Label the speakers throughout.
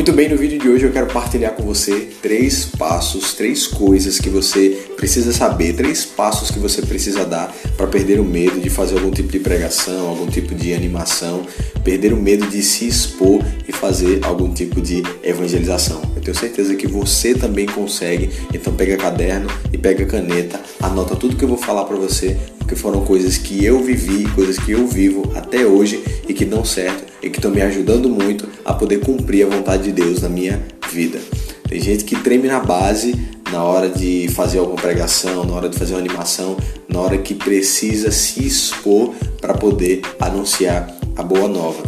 Speaker 1: Muito bem, no vídeo de hoje eu quero partilhar com você 3 passos, 3 coisas que você precisa saber, 3 passos que você precisa dar para perder o medo de fazer algum tipo de pregação, algum tipo de animação, perder o medo de se expor e fazer algum tipo de evangelização. Eu tenho certeza que você também consegue, então pega caderno e pega caneta, anota tudo que eu vou falar para você, porque foram coisas que eu vivi, coisas que eu vivo até hoje e que dão certo e que estão me ajudando muito a poder cumprir a vontade de Deus na minha vida. Tem gente que treme na base na hora de fazer alguma pregação, na hora de fazer uma animação, na hora que precisa se expor para poder anunciar a boa nova.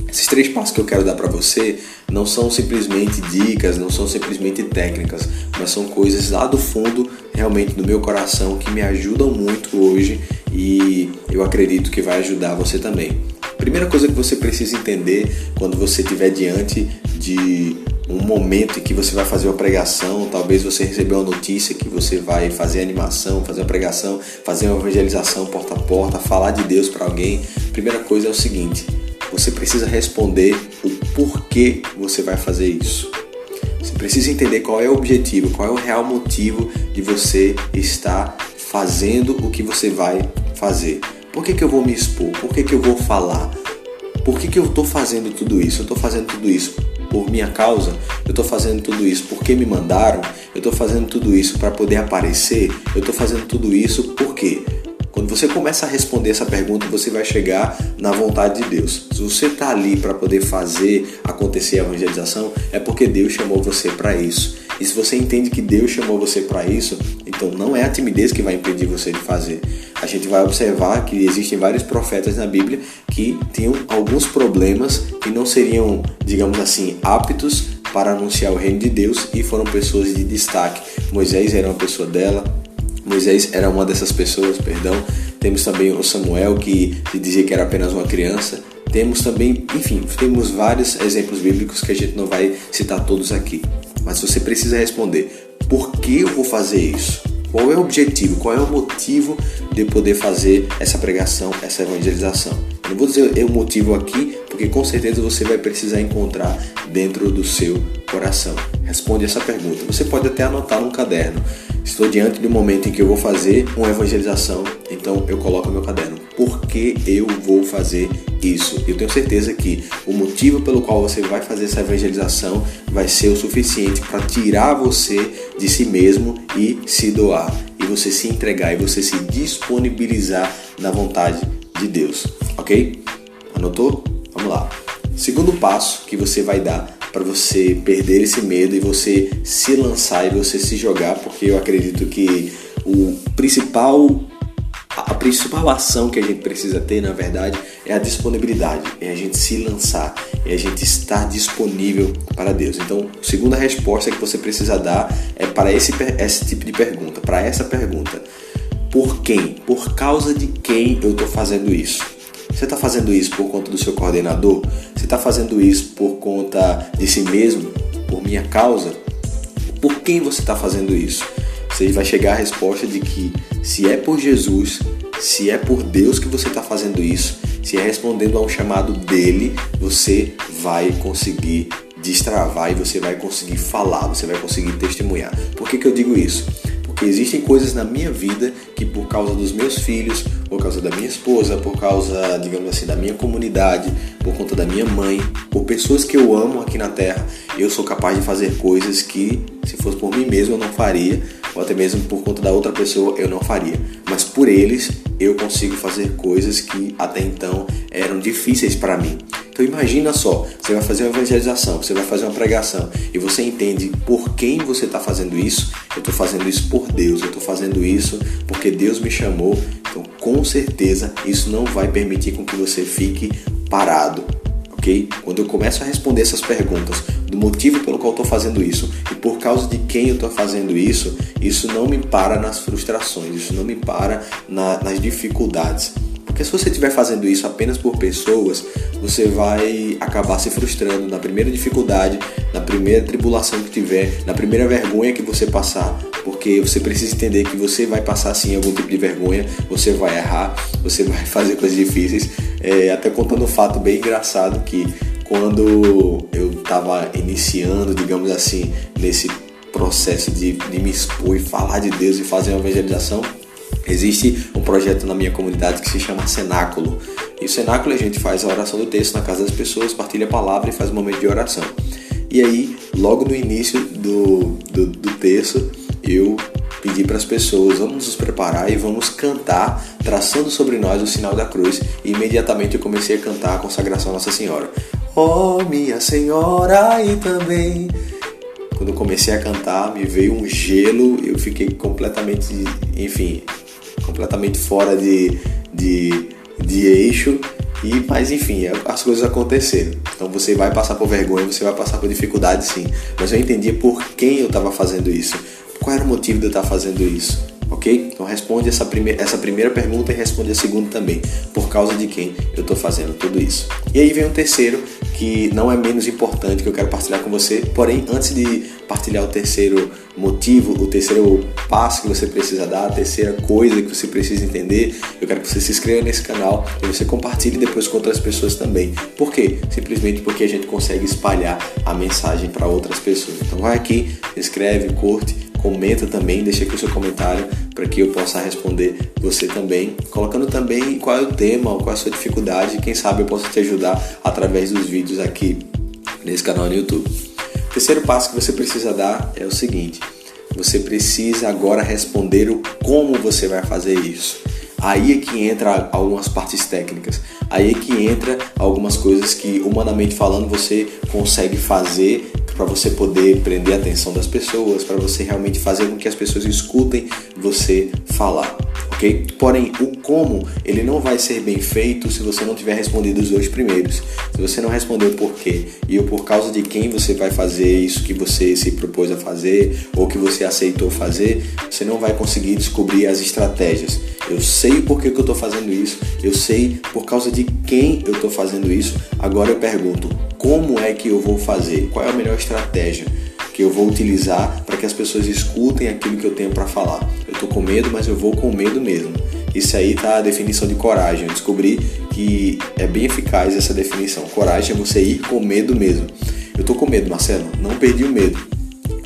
Speaker 1: Esses 3 passos que eu quero dar para você não são simplesmente dicas, não são simplesmente técnicas, mas são coisas lá do fundo, realmente do meu coração, que me ajudam muito hoje e eu acredito que vai ajudar você também. Primeira coisa que você precisa entender quando você estiver diante de um momento em que você vai fazer uma pregação, talvez você recebeu uma notícia que você vai fazer animação, fazer uma pregação, fazer uma evangelização porta a porta, falar de Deus para alguém. Primeira coisa é o seguinte: você precisa responder o porquê você vai fazer isso. Você precisa entender qual é o objetivo, qual é o real motivo de você estar fazendo o que você vai fazer. Por que eu vou me expor? Por que eu vou falar? Por que eu estou fazendo tudo isso? Eu estou fazendo tudo isso por minha causa? Eu estou fazendo tudo isso porque me mandaram? Eu estou fazendo tudo isso para poder aparecer? Eu estou fazendo tudo isso por quê? Quando você começa a responder essa pergunta, você vai chegar na vontade de Deus. Se você está ali para poder fazer acontecer a evangelização, é porque Deus chamou você para isso. E se você entende que Deus chamou você para isso, então não é a timidez que vai impedir você de fazer. A gente vai observar que existem vários profetas na Bíblia que tinham alguns problemas que não seriam, digamos assim, aptos para anunciar o reino de Deus e foram pessoas de destaque. Moisés era uma pessoa dela. Moisés era uma dessas pessoas, perdão. Temos também o Samuel, que se dizia que era apenas uma criança. Temos também, enfim, temos vários exemplos bíblicos que a gente não vai citar todos aqui. Mas você precisa responder: por que eu vou fazer isso? Qual é o objetivo? Qual é o motivo de eu poder fazer essa pregação, essa evangelização? Eu não vou dizer o motivo aqui, porque com certeza você vai precisar encontrar dentro do seu coração. Responde essa pergunta. Você pode até anotar num caderno. Estou diante de um momento em que eu vou fazer uma evangelização, então eu coloco no meu caderno: por que eu vou fazer isso? Eu tenho certeza que o motivo pelo qual você vai fazer essa evangelização vai ser o suficiente para tirar você de si mesmo e se doar, e você se entregar, e você se disponibilizar na vontade de Deus, ok? Anotou? Vamos lá. Segundo passo que você vai dar para você perder esse medo e você se lançar e você se jogar, porque eu acredito que a principal ação que a gente precisa ter, na verdade, é a disponibilidade, é a gente se lançar, é a gente estar disponível para Deus. Então, a segunda resposta que você precisa dar é para esse tipo de pergunta, para essa pergunta: por quem? Por causa de quem eu estou fazendo isso? Você está fazendo isso por conta do seu coordenador? Você está fazendo isso por conta de si mesmo? Por minha causa? Por quem você está fazendo isso? Você vai chegar à resposta de que, se é por Jesus, se é por Deus que você está fazendo isso, se é respondendo a um chamado dele, você vai conseguir destravar e você vai conseguir falar, você vai conseguir testemunhar. Por que eu digo isso? Porque existem coisas na minha vida que, por causa dos meus filhos, por causa da minha esposa, por causa, digamos assim, da minha comunidade, por conta da minha mãe, por pessoas que eu amo aqui na terra, eu sou capaz de fazer coisas que, se fosse por mim mesmo, eu não faria, ou até mesmo por conta da outra pessoa, eu não faria. Mas por eles, eu consigo fazer coisas que até então eram difíceis para mim. Então imagina só, você vai fazer uma evangelização, você vai fazer uma pregação e você entende por quem você está fazendo isso. Eu estou fazendo isso por Deus, eu estou fazendo isso porque Deus me chamou. Então com certeza isso não vai permitir com que você fique parado, ok? Quando eu começo a responder essas perguntas do motivo pelo qual eu estou fazendo isso e por causa de quem eu estou fazendo isso, isso não me para nas frustrações, isso não me para nas dificuldades. Porque se você estiver fazendo isso apenas por pessoas, você vai acabar se frustrando na primeira dificuldade, na primeira tribulação que tiver, na primeira vergonha que você passar. Porque você precisa entender que você vai passar sim algum tipo de vergonha, você vai errar, você vai fazer coisas difíceis. Até contando um fato bem engraçado que quando eu estava iniciando, digamos assim, nesse processo de me expor e falar de Deus e fazer uma evangelização, existe um projeto na minha comunidade que se chama Cenáculo. E o Cenáculo a gente faz a oração do texto na casa das pessoas, partilha a palavra e faz um momento de oração. E aí, logo no início do texto, eu pedi para as pessoas, vamos nos preparar e vamos cantar, traçando sobre nós o sinal da cruz. E imediatamente eu comecei a cantar a consagração à Nossa Senhora. Oh, minha Senhora, e também... Quando eu comecei a cantar, me veio um gelo, eu fiquei completamente fora de eixo. Mas enfim, as coisas aconteceram. Então você vai passar por vergonha, você vai passar por dificuldade, sim. Mas eu entendia por quem eu estava fazendo isso. Qual era o motivo de eu estar fazendo isso? Ok? Então responde essa primeira pergunta e responde a segunda também. Por causa de quem eu estou fazendo tudo isso? E aí vem o terceiro, que não é menos importante, que eu quero partilhar com você. Porém, antes de partilhar o terceiro motivo, o terceiro passo que você precisa dar, a terceira coisa que você precisa entender, eu quero que você se inscreva nesse canal e você compartilhe depois com outras pessoas também. Por quê? Simplesmente porque a gente consegue espalhar a mensagem para outras pessoas. Então vai aqui, se inscreve, curte, comenta também, deixa aqui o seu comentário para que eu possa responder você também, colocando também qual é o tema, qual é a sua dificuldade, quem sabe eu possa te ajudar através dos vídeos aqui nesse canal no YouTube. O terceiro passo que você precisa dar é o seguinte: você precisa agora responder o como você vai fazer isso. Aí é que entra algumas partes técnicas, aí é que entra algumas coisas que, humanamente falando, você consegue fazer para você poder prender a atenção das pessoas, para você realmente fazer com que as pessoas escutem você falar, ok? Porém, o como, ele não vai ser bem feito se você não tiver respondido os dois primeiros. Se você não responder o porquê e o por causa de quem você vai fazer isso que você se propôs a fazer ou que você aceitou fazer, você não vai conseguir descobrir as estratégias. Eu sei o porquê que eu estou fazendo isso, eu sei por causa de quem eu estou fazendo isso. Agora eu pergunto, como é que eu vou fazer? Qual é a melhor estratégia que eu vou utilizar para que as pessoas escutem aquilo que eu tenho para falar? Eu estou com medo, mas eu vou com medo mesmo. Isso aí tá a definição de coragem. Eu descobri que é bem eficaz essa definição. Coragem é você ir com medo mesmo. Eu estou com medo, Marcelo, não perdi o medo.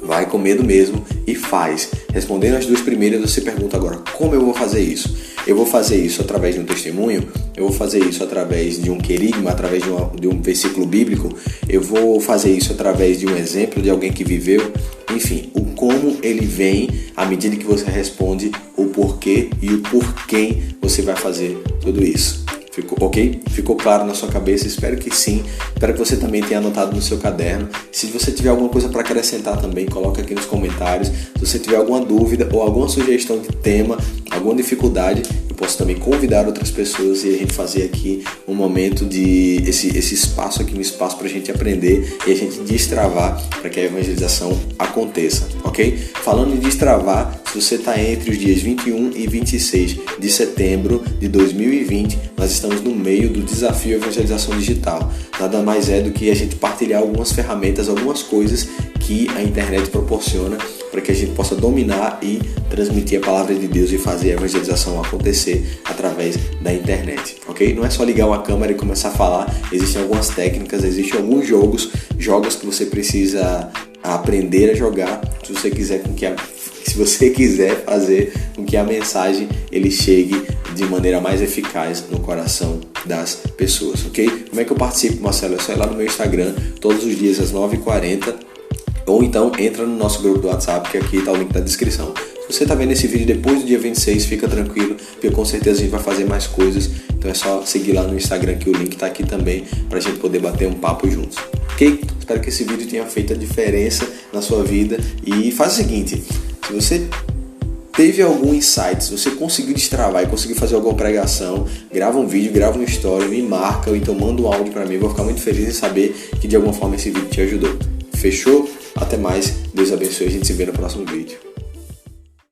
Speaker 1: Vai com medo mesmo e faz. Respondendo as duas primeiras, você pergunta agora, como eu vou fazer isso? Eu vou fazer isso através de um testemunho? Eu vou fazer isso através de um querigma, através de um versículo bíblico? Eu vou fazer isso através de um exemplo de alguém que viveu? Enfim, o como ele vem à medida que você responde o porquê e o por quem você vai fazer tudo isso. Ficou ok? Ficou claro na sua cabeça? Espero que sim. Espero que você também tenha anotado no seu caderno. Se você tiver alguma coisa para acrescentar também, coloca aqui nos comentários. Se você tiver alguma dúvida ou alguma sugestão de tema, alguma dificuldade, eu posso também convidar outras pessoas e a gente fazer aqui um momento de esse espaço aqui, um espaço para a gente aprender e a gente destravar para que a evangelização aconteça, ok? Falando em destravar, se você está entre os dias 21 e 26 de setembro de 2020, nós estamos no meio do desafio Evangelização Digital. Nada mais é do que a gente partilhar algumas ferramentas, algumas coisas que a internet proporciona para que a gente possa dominar e transmitir a palavra de Deus e fazer a evangelização acontecer através da internet, ok? Não é só ligar uma câmera e começar a falar, existem algumas técnicas, existem alguns jogos que você precisa aprender a jogar se você quiser fazer com que a mensagem ele chegue de maneira mais eficaz no coração das pessoas, ok? Como é que eu participo, Marcelo? É só ir lá no meu Instagram, todos os dias às 9h40, ou então entra no nosso grupo do WhatsApp, que aqui está o link na descrição. Se você está vendo esse vídeo depois do dia 26, fica tranquilo, porque com certeza a gente vai fazer mais coisas, então é só seguir lá no Instagram, que o link está aqui também, para a gente poder bater um papo juntos, ok? Espero que esse vídeo tenha feito a diferença na sua vida, e faz o seguinte, se você teve algum insight, se você conseguiu destravar e conseguiu fazer alguma pregação, grava um vídeo, grava uma história, me marca ou então manda um áudio para mim, vou ficar muito feliz em saber que de alguma forma esse vídeo te ajudou. Fechou? Até mais, Deus abençoe, a gente se vê no próximo vídeo.